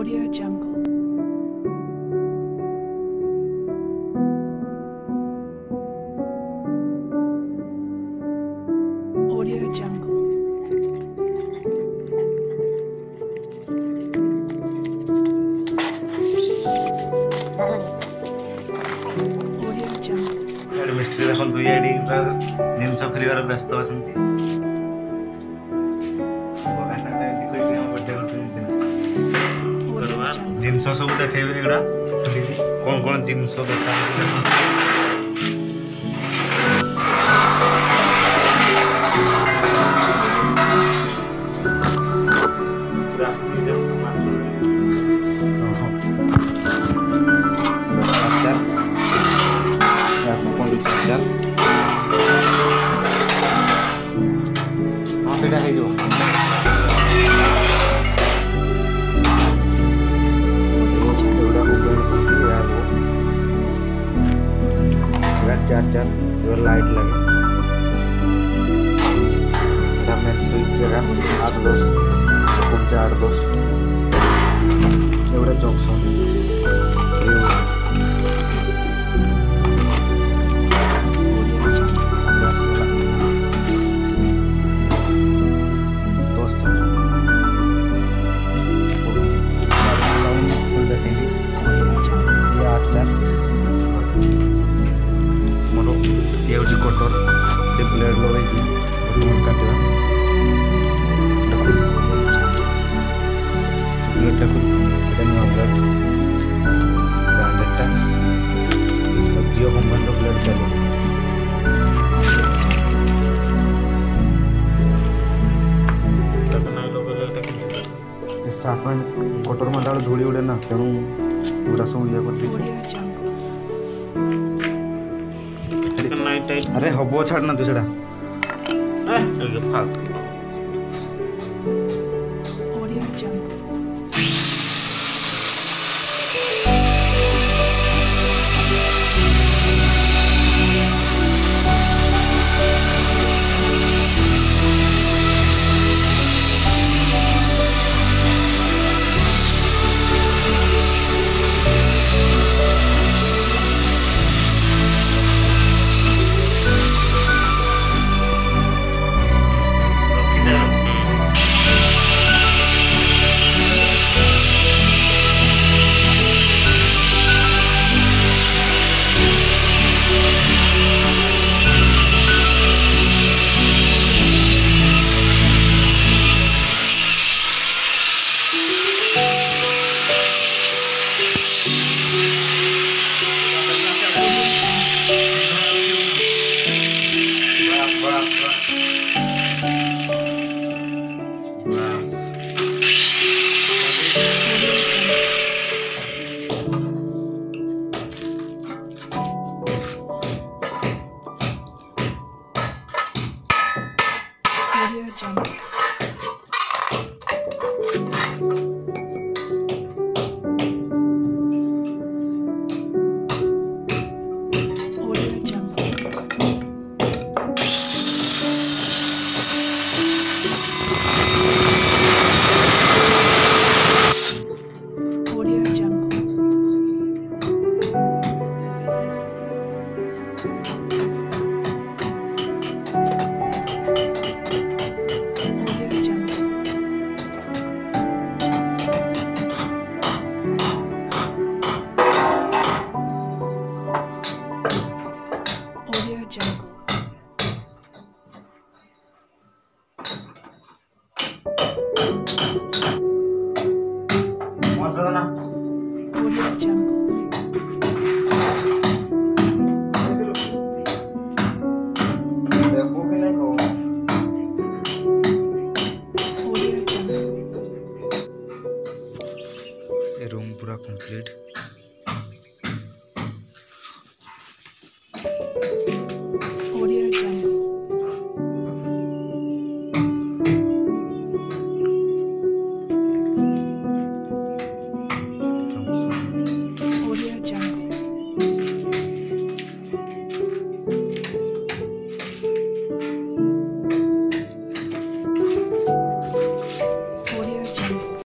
Audio Jungle. Audio Jungle. Audio Jungle. मिस्त्री देखो दुई आईडी जिनस खेलिबार व्यस्त अछंती जिनस सब देखेबे एगुड़ा कौन कौन जिनस दरकार Sudah hidup. Udah bukan ya bu. Sudah charger, dua light lagi. Ada main switch kan, 8 punca 8. Ya udah Johnson. ये उसी कोटर प्लेट लो भाई बर्तमान काटेगा प्लेट टा खुल এটা নিউ প্লেট ব্র্যান্ডেডটা জিও কোম্পানির প্লেট চালু তখন আইলো বলে এটা কি সাফন কোটর মাডাল ধুলি উড়ে না তেণু এগুলা সব ইয়া করতে अरे हबो छाड़ना तू छड़ा फाक Audio Jungle. Audio Jungle. Audio Jungle. Audio Jungle. Audio Jungle.